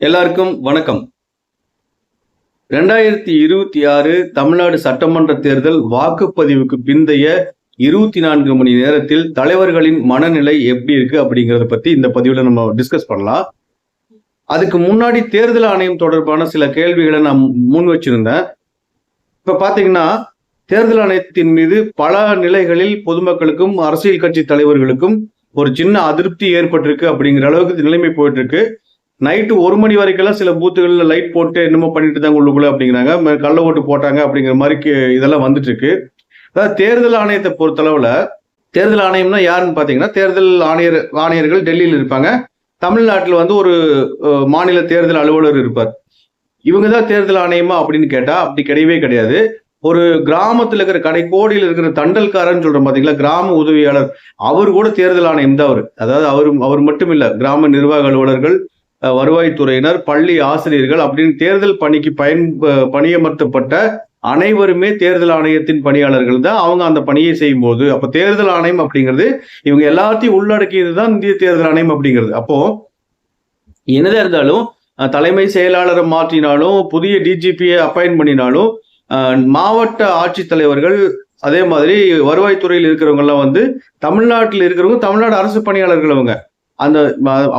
எல்லாருக்கும் வணக்கம். 2026 தமிழ்நாடு சட்டமன்ற தேர்தல் வாக்குப்பதிவுக்கு பிந்தைய 24 மணி நேரத்தில் தலைவர்களின் மனநிலை எப்படி இருக்கு அப்படிங்கிறத பத்தி இந்த பதிவுல நம்ம டிஸ்கஸ் பண்ணலாம். அதுக்கு முன்னாடி தேர்தல் ஆணையம் தொடர்பான சில கேள்விகளை நான் முன் வச்சிருந்தேன். இப்ப பாத்தீங்கன்னா தேர்தல் ஆணையத்தின் மீது பல நிலைகளில் பொதுமக்களுக்கும் அரசியல் கட்சி தலைவர்களுக்கும் ஒரு சின்ன அதிருப்தி ஏற்பட்டிருக்கு அப்படிங்கிற அளவுக்கு நிலைமை போயிட்டு இருக்கு. நைட்டு 1 மணி வரைக்கெல்லாம் சில பூத்துகளில் லைட் போட்டு என்னமோ பண்ணிட்டு தான் உள்ளுக்குள்ள அப்படிங்கிறாங்க, கள்ள ஓட்டு போட்டாங்க அப்படிங்கிற மாதிரி இதெல்லாம் வந்துட்டு இருக்கு. அதாவது தேர்தல் ஆணையத்தை பொறுத்தளவுல தேர்தல் ஆணையம்னா யாருன்னு பாத்தீங்கன்னா தேர்தல் ஆணையர்கள் டெல்லியில் இருப்பாங்க. தமிழ்நாட்டில் ஒரு மாநில தேர்தல் அலுவலர் இருப்பார். இவங்க தான் தேர்தல் ஆணையமா அப்படின்னு கேட்டா அப்படி கிடையவே கிடையாது. ஒரு கிராமத்துல இருக்கிற கடைக்கோடியில் இருக்கிற தண்டல்காரன்னு சொல்றோம் பாத்தீங்களா, கிராம உதவியாளர், அவர் கூட தேர்தல் ஆணையம் தான் அவர். அதாவது அவர் மட்டும் இல்ல, கிராம நிர்வாக அலுவலர்கள், வருவாய்த்துறையினர், பள்ளி ஆசிரியர்கள் அப்படின்னு தேர்தல் பணிக்கு பணியமர்த்தப்பட்ட அனைவருமே தேர்தல் ஆணையத்தின் பணியாளர்கள் தான். அவங்க அந்த பணியை செய்யும் போது அப்ப தேர்தல் ஆணையம் அப்படிங்கிறது இவங்க எல்லாத்தையும் உள்ளடக்கியது தான் இந்திய தேர்தல் ஆணையம் அப்படிங்கிறது. அப்போ என்னதான் இருந்தாலும் தலைமை செயலாளரை மாற்றினாலும், புதிய டிஜிபியை அப்பாயின்ட் பண்ணினாலும், மாவட்ட ஆட்சித்தலைவர்கள், அதே மாதிரி வருவாய்த்துறையில் இருக்கிறவங்க எல்லாம் தமிழ்நாட்டில் இருக்கிறவங்க தமிழ்நாடு அரசு பணியாளர்கள். அவங்க அந்த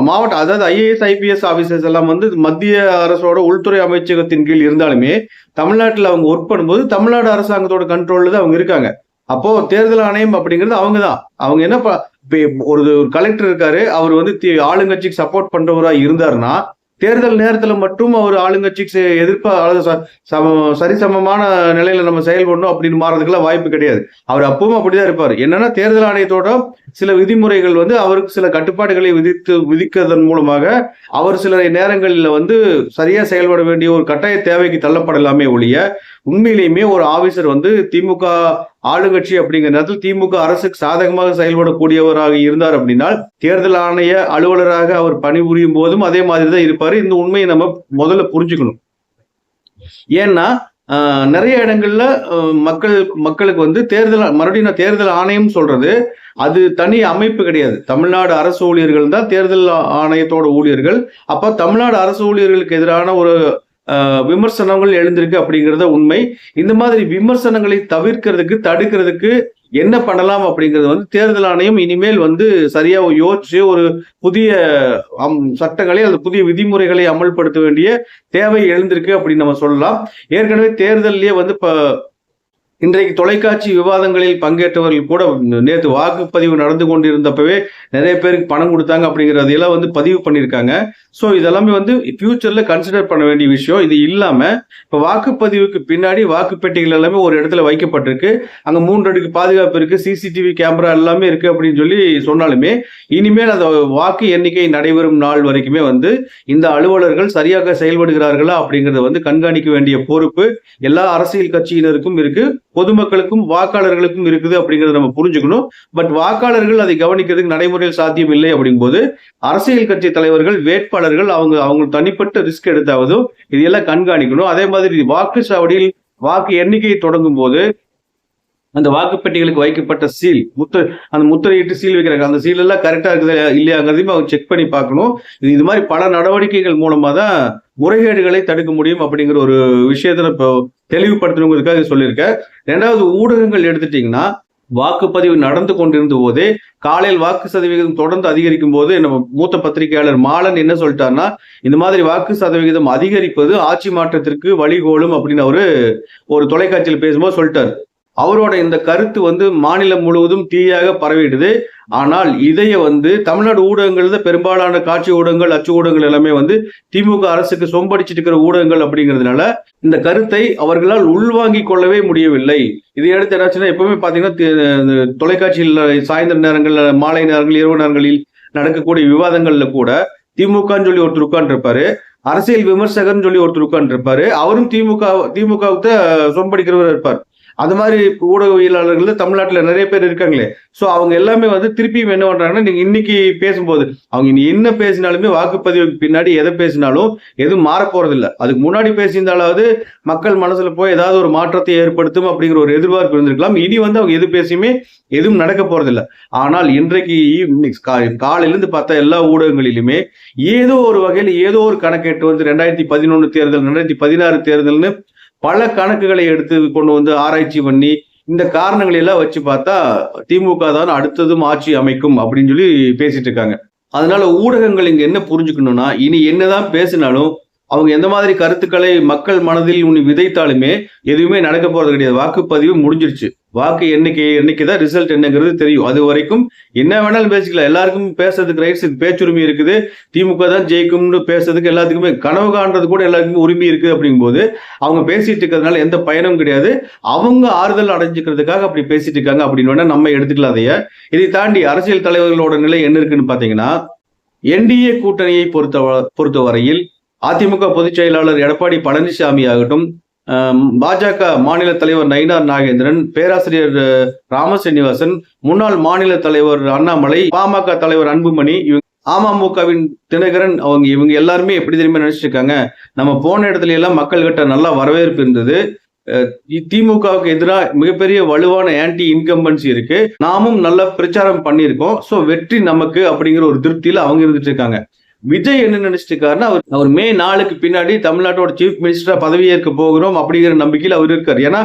மாவட்ட, அதாவது ஐஏஎஸ் ஐபிஎஸ் ஆபீசர்ஸ் எல்லாம் மத்திய அரசோட உள்துறை அமைச்சகத்தின் கீழ் இருந்தாலுமே தமிழ்நாட்டில் அவங்க ஒர்க் பண்ணும்போது தமிழ்நாடு அரசாங்கத்தோட கண்ட்ரோல்ல தான் அவங்க இருக்காங்க. அப்போ தேர்தல் ஆணையம் அப்படிங்கிறது அவங்க தான். அவங்க என்ன ஒரு கலெக்டர் இருக்காரு, அவர் ஆளுங்கட்சிக்கு சப்போர்ட் பண்றவரா இருந்தாருன்னா தேர்தல் நேரத்துல மட்டும் அவர் ஆளுங்கட்சிக்கு எதிர்ப்பா சரிசமமான நிலையில நம்ம செயல்படணும் அப்படின்னு மாறதுக்கெல்லாம் வாய்ப்பு கிடையாது. அவர் அப்பவும் அப்படிதான் இருப்பாரு. என்னன்னா தேர்தல் ஆணையத்தோட சில விதிமுறைகள் அவருக்கு சில கட்டுப்பாடுகளை விதிக்கிறதன் மூலமாக அவர் சில நேரங்களில் சரியா செயல்பட வேண்டிய ஒரு கட்டாய தேவைக்கு தள்ளப்படலாமே ஒழிய, உண்மையிலேயுமே ஒரு ஆபீசர் திமுக ஆளுங்கட்சி அப்படிங்கிற நேரத்தில் திமுக அரசுக்கு சாதகமாக செயல்படக்கூடியவராக இருந்தார் அப்படின்னா தேர்தல் ஆணைய அலுவலராக அவர் பணிபுரியும் போதும் அதே மாதிரி தான் இருப்பாரு. இந்த உண்மையை நம்ம முதல்ல புரிஞ்சுக்கணும். ஏன்னா நிறைய இடங்கள்ல மக்களுக்கு மறுபடியும் தேர்தல் ஆணையம் சொல்றது அது தனி அமைப்பு கிடையாது. தமிழ்நாடு அரசு ஊழியர்கள் தான் தேர்தல் ஆணையத்தோட ஊழியர்கள். அப்ப தமிழ்நாடு அரசு ஊழியர்களுக்கு எதிரான ஒரு விமர்சனங்கள் எழுந்திருக்கு அப்படிங்கிறத உண்மை. இந்த மாதிரி விமர்சனங்களை தடுக்கிறதுக்கு என்ன பண்ணலாம் அப்படிங்கிறது தேர்தல் ஆணையம் இனிமேல் சரியா யோசிச்சு ஒரு புதிய சட்டங்களை அல்லது புதிய விதிமுறைகளை அமல்படுத்த வேண்டிய தேவை எழுந்திருக்கு அப்படின்னு நம்ம சொல்லலாம். ஏற்கனவே தேர்தல்லையே இப்ப இன்றைக்கு தொலைக்காட்சி விவாதங்களில் பங்கேற்றவர்கள் கூட நேற்று வாக்குப்பதிவு நடந்து கொண்டிருந்தப்பவே நிறைய பேருக்கு பணம் கொடுத்தாங்க அப்படிங்கறதெல்லாம் பதிவு பண்ணியிருக்காங்க. ஸோ இதெல்லாமே ஃபியூச்சர்ல கன்சிடர் பண்ண வேண்டிய விஷயம். இது இல்லாம இப்ப வாக்குப்பதிவுக்கு பின்னாடி வாக்குப்பெட்டிகள் எல்லாமே ஒரு இடத்துல வைக்கப்பட்டிருக்கு. அங்க 3 அடுக்கு பாதுகாப்பு இருக்கு, சிசிடிவி கேமரா எல்லாமே இருக்கு அப்படின்னு சொல்லி சொன்னாலுமே இனிமேல் அந்த வாக்கு எண்ணிக்கை நடைபெறும் நாள் வரைக்குமே இந்த அலுவலர்கள் சரியாக செயல்படுகிறார்களா அப்படிங்கறத கண்காணிக்க வேண்டிய பொறுப்பு எல்லா அரசியல் கட்சியினருக்கும் இருக்கு, பொதுமக்களுக்கும் வாக்காளர்களுக்கும் இருக்குது அப்படிங்கறத நம்ம புரிஞ்சுக்கணும். பட் வாக்காளர்கள் அதை கவனிக்கிறதுக்கு நடைமுறையில் சாத்தியம் இல்லை அப்படிங்கும்போது அரசியல் கட்சி தலைவர்கள், வேட்பாளர்கள் அவங்க தனிப்பட்ட ரிஸ்க் எடுத்தாவதும் இதெல்லாம் கண்காணிக்கணும். அதே மாதிரி வாக்குச்சாவடியில் வாக்கு எண்ணிக்கை தொடங்கும் போது அந்த வாக்குப்பெட்டிகளுக்கு வைக்கப்பட்ட சீல், அந்த முத்திரையிட்டு சீல் வைக்கிறாங்க, அந்த சீல் எல்லாம் கரெக்டா இருக்குது இல்லையாங்கிறதையும் அவங்க செக் பண்ணி பார்க்கணும். இது மாதிரி பல நடவடிக்கைகள் மூலமா தான் முறைகேடுகளை தடுக்க முடியும் அப்படிங்கிற ஒரு விஷயத்துல இப்போ தெளிவுபடுத்தணுங்கிறதுக்காக சொல்லியிருக்கேன். 2வது, ஊடகங்கள் எடுத்துட்டீங்கன்னா வாக்குப்பதிவு நடந்து கொண்டிருந்த போதே காலையில் வாக்கு சதவிகிதம் தொடர்ந்து அதிகரிக்கும் போது நம்ம மூத்த பத்திரிகையாளர் மாலன் என்ன சொல்லிட்டாருன்னா, இந்த மாதிரி வாக்கு சதவிகிதம் அதிகரிப்பது ஆட்சி மாற்றத்திற்கு வழிகோலும் அப்படின்னு ஒரு தொலைக்காட்சியில் பேசும்போது சொல்லிட்டாரு. அவரோட இந்த கருத்து மாநிலம் முழுவதும் தீயாக பரவிடுது. ஆனால் இதைய தமிழ்நாடு ஊடகங்கள் பெரும்பாலான காட்சி ஊடகங்கள், அச்சு ஊடகங்கள் எல்லாமே திமுக அரசுக்கு சொம்படிச்சிட்டு இருக்கிற ஊடகங்கள் அப்படிங்கிறதுனால இந்த கருத்தை அவர்களால் உள்வாங்கிக் கொள்ளவே முடியவில்லை. இதையடுத்து என்னாச்சுன்னா, எப்பவுமே பாத்தீங்கன்னா தொலைக்காட்சியில் சாயந்தர நேரங்கள்ல, மாலை நேரங்கள், இரவு நேரங்களில் நடக்கக்கூடிய விவாதங்கள்ல கூட திமுகன்னு சொல்லி ஒருத்தர் உட்கார்ந்துருப்பாரு, அரசியல் விமர்சகர்னு சொல்லி ஒருத்தர் உட்கார்ந்துருப்பாரு, அவரும் திமுகவுக்கு சொம்படிக்கிறவர் இருப்பார். அது மாதிரி ஊடகவியலாளர்கள் தமிழ்நாட்டில் நிறைய பேர் இருக்காங்களே. ஸோ அவங்க எல்லாமே வந்து திருப்பியும் என்ன பண்றாங்கன்னா, நீங்க இன்னைக்கு பேசும்போது அவங்க இனி என்ன பேசினாலுமே வாக்குப்பதிவுக்கு பின்னாடி எதை பேசினாலும் எதுவும் மாற போறதில்லை. அதுக்கு முன்னாடி பேசியிருந்தாலாவது மக்கள் மனசுல போய் ஏதாவது ஒரு மாற்றத்தை ஏற்படுத்தும் அப்படிங்கிற ஒரு எதிர்பார்ப்பு இருந்திருக்கலாம். இனி வந்து அவங்க எது பேசியுமே எதுவும் நடக்க போறதில்லை. ஆனால் இன்றைக்கு காலையிலிருந்து பார்த்தா எல்லா ஊடகங்களிலுமே ஏதோ ஒரு வகையில் ஏதோ ஒரு கணக்கெட்டு வந்து 2011 தேர்தல் 2016 தேர்தல்னு பல கணக்குகளை எடுத்து கொண்டு வந்து ஆராய்ச்சி பண்ணி இந்த காரணங்களை எல்லாம் வச்சு பார்த்தா திமுக தான் அடுத்ததும் ஆட்சி அமைக்கும் அப்படின்னு சொல்லி பேசிட்டு இருக்காங்க. அதனால ஊடகங்கள் இங்க என்ன புரிஞ்சுக்கணும்னா, இனி என்னதான் பேசினாலும் அவங்க எந்த மாதிரி கருத்துக்களை மக்கள் மனதில் விதைத்தாலுமே எதுவுமே நடக்க போறது கிடையாது. வாக்குப்பதிவு முடிஞ்சிருச்சு. வாக்கு என்னைக்குதான் ரிசல்ட் என்னங்கிறது தெரியும். அது வரைக்கும் என்ன வேணாலும் பேசிக்கலாம். எல்லாருக்கும் பேசுறதுக்கு ரைட்ஸ், பேச்சுரிமை இருக்குது. திமுக தான் ஜெயிக்கும்னு பேசுறதுக்கு எல்லாத்துக்குமே, கனவு காண்றது கூட எல்லாருக்குமே உரிமை இருக்குது. அப்படிங்கும்போது அவங்க பேசிட்டு இருக்கிறதுனால எந்த பயனும் கிடையாது. அவங்க ஆறுதல் அடைஞ்சுக்கிறதுக்காக அப்படி பேசிட்டு இருக்காங்க அப்படின்னு வேணா நம்ம எடுத்துக்கலாம். அதைய இதை தாண்டி அரசியல் தலைவர்களோட நிலை என்ன இருக்குன்னு பாத்தீங்கன்னா, என்டிஏ கூட்டணியை பொறுத்தவரையில் அதிமுக பொதுச் செயலாளர் எடப்பாடி பழனிசாமி ஆகட்டும், பாஜக மாநில தலைவர் நயினார் நாகேந்திரன், பேராசிரியர் ராமசீனிவாசன், முன்னாள் மாநில தலைவர் அண்ணாமலை, பாமக தலைவர் அன்புமணி, அமமுகவின் தினகரன், இவங்க எல்லாருமே எப்படி தெரியுமா நினைச்சிட்டு இருக்காங்க, நம்ம போன இடத்துல எல்லாம் மக்கள் கிட்ட நல்லா வரவேற்பு இருந்தது. திமுகவுக்கு எதிராக மிகப்பெரிய வலுவான ஆன்டி இன்கம்பன்சி இருக்கு, நாமும் நல்ல பிரச்சாரம் பண்ணியிருக்கோம், சோ வெற்றி நமக்கு அப்படிங்கிற ஒரு திருப்தியில அவங்க இருந்துட்டு இருக்காங்க. விஜய் என்ன நினைச்சிட்டு இருக்காருன்னா, அவர் மே 4க்கு பின்னாடி தமிழ்நாட்டோட சீஃப் மினிஸ்டரா பதவியேற்க போகிறோம் அப்படிங்கிற நம்பிக்கையில் அவர் இருக்காரு. ஏன்னா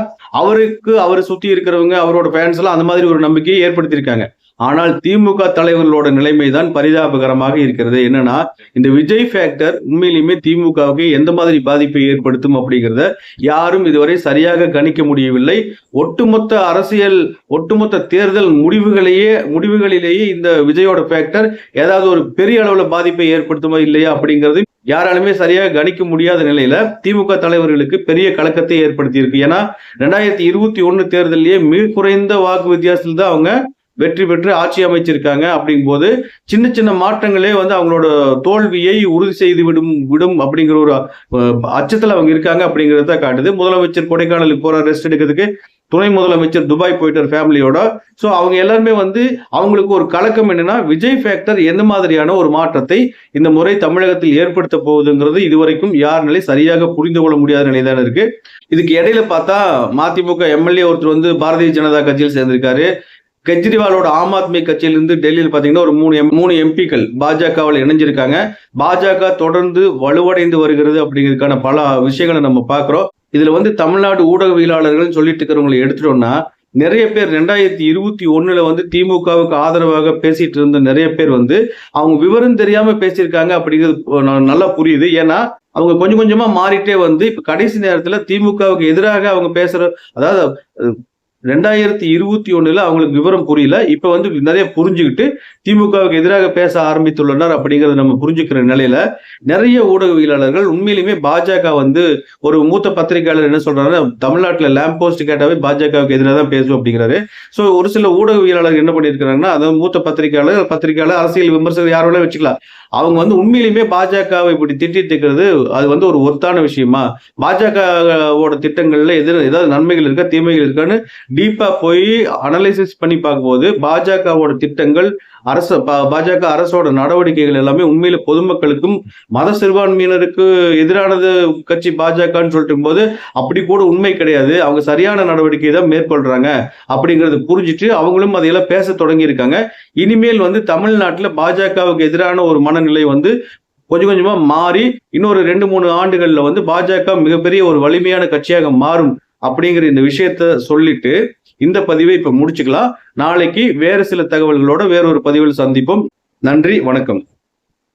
அவரை சுத்தி இருக்கிறவங்க, அவரோட ஃபேன்ஸ் எல்லாம் அந்த மாதிரி ஒரு நம்பிக்கையை ஏற்படுத்தியிருக்காங்க. ஆனால் திமுக தலைவர்களோட நிலைமை தான் பரிதாபகரமாக இருக்கிறது. என்னன்னா, இந்த விஜய் ஃபேக்டர் உண்மையிலுமே திமுகவுக்கு எந்த மாதிரி பாதிப்பை ஏற்படுத்தும் அப்படிங்கிறத யாரும் இதுவரை சரியாக கணிக்க முடியவில்லை. ஒட்டுமொத்த தேர்தல் முடிவுகளிலேயே இந்த விஜயோட ஃபேக்டர் ஏதாவது ஒரு பெரிய அளவுல பாதிப்பை ஏற்படுத்துமா இல்லையா அப்படிங்கிறது யாராலுமே சரியாக கணிக்க முடியாத நிலையில திமுக தலைவர்களுக்கு பெரிய கலக்கத்தை ஏற்படுத்தி இருக்கு. ஏன்னா 2021 தேர்தலிலேயே மிக குறைந்த வாக்கு வித்தியாசத்தில் தான் அவங்க வெற்றி பெற்று ஆட்சி அமைச்சிருக்காங்க. அப்படிங்கும் போது சின்ன சின்ன மாற்றங்களே வந்து அவங்களோட தோல்வியை உறுதி செய்து விடும் அப்படிங்கிற ஒரு அச்சத்துல அவங்க இருக்காங்க அப்படிங்கிறத காட்டுது. முதலமைச்சர் கொடைக்கானலுக்கு போற ரெஸ்ட் எடுக்கிறதுக்கு துணை முதலமைச்சர் துபாய் போயிட்டார் ஃபேமிலியோட. ஸோ அவங்க எல்லாருமே வந்து அவங்களுக்கு ஒரு கலக்கம் என்னன்னா, விஜய் ஃபேக்டர் எந்த மாதிரியான ஒரு மாற்றத்தை இந்த முறை தமிழகத்தில் ஏற்படுத்த போகுதுங்கிறது இதுவரைக்கும் யாருனாலே சரியாக புரிந்து கொள்ள முடியாத நிலைதான் இருக்கு. இதுக்கு இடையில பார்த்தா மதிமுக எம்எல்ஏ ஒருத்தர் வந்து பாரதிய ஜனதா கட்சியில் சேர்ந்திருக்காரு. கெஜ்ரிவாலோட ஆம் ஆத்மி கட்சியிலிருந்து டெல்லியில் பாத்தீங்கன்னா ஒரு மூணு எம்பிக்கள் பாஜகவில் இணைஞ்சிருக்காங்க. பாஜக தொடர்ந்து வலுவடைந்து வருகிறது அப்படிங்கிறதுக்கான பல விஷயங்களை நம்ம பாக்குறோம். இதுல வந்து தமிழ்நாடு ஊடகவியலாளர்கள் சொல்லிட்டு இருக்கிறவங்களை எடுத்துட்டோம்னா, நிறைய பேர் 2021 வந்து திமுகவுக்கு ஆதரவாக பேசிட்டு இருந்த நிறைய பேர் வந்து அவங்க விவரம் தெரியாம பேசியிருக்காங்க அப்படிங்கிறது நல்லா புரியுது. ஏன்னா அவங்க கொஞ்சம் கொஞ்சமா மாறிட்டே வந்து இப்ப கடைசி நேரத்துல திமுகவுக்கு எதிராக அவங்க அதாவது 2021 அவங்களுக்கு விவரம் புரியல, இப்ப வந்து நிறைய புரிஞ்சுக்கிட்டு திமுகவுக்கு எதிராக பேச ஆரம்பித்துள்ளனர் அப்படிங்கறத நம்ம புரிஞ்சுக்கிற நிலையில நிறைய ஊடகவியலாளர்கள் உண்மையிலுமே பாஜக வந்து ஒரு மூத்த பத்திரிகையாளர் என்ன சொல்றாரு, தமிழ்நாட்டுல லேம்ப் போஸ்ட் கேட்டாவே பாஜகவுக்கு எதிராக தான் பேசும் அப்படிங்கிறாரு. சோ ஒரு சில ஊடகவியலாளர்கள் என்ன பண்ணிருக்காங்கன்னா, அதாவது மூத்த பத்திரிகையாளர் அரசியல் விமர்சகர் யார் வேணா வச்சுக்கலாம், அவங்க வந்து உண்மையிலுமே பாஜகவை இப்படி திட்டிட்டு இருக்கிறது அது வந்து ஒரு ஒருத்தான விஷயமா, பாஜகவோட திட்டங்கள்ல ஏதாவது நன்மைகள் இருக்கா தீமைகள் இருக்கான்னு டீப்பா போய் அனலைசிஸ் பண்ணி பார்க்கும்போது பாஜகவோட திட்டங்கள், பாஜக அரசோட நடவடிக்கைகள் எல்லாமே உண்மையில பொதுமக்களுக்கும் மத சிறுபான்மையினருக்கு எதிரானது கட்சி பாஜகன்னு சொல்லிட்டு போது அப்படி கூட உண்மை கிடையாது. அவங்க சரியான நடவடிக்கை தான் மேற்கொள்றாங்க அப்படிங்கறது புரிஞ்சுட்டு அவங்களும் அதையெல்லாம் பேச தொடங்கி இருக்காங்க. இனிமேல் வந்து தமிழ்நாட்டில் பாஜகவுக்கு எதிரான ஒரு மனநிலை வந்து கொஞ்சம் கொஞ்சமா மாறி இன்னொரு 2-3 ஆண்டுகள்ல வந்து பாஜக மிகப்பெரிய ஒரு வலிமையான கட்சியாக மாறும் அப்படிங்கிற இந்த விஷயத்த சொல்லிட்டு இந்த பதிவை இப்ப முடிச்சுக்கலாம். நாளைக்கு வேறு சில தகவல்களோட வேறொரு பதிவில் சந்திப்போம். நன்றி, வணக்கம்.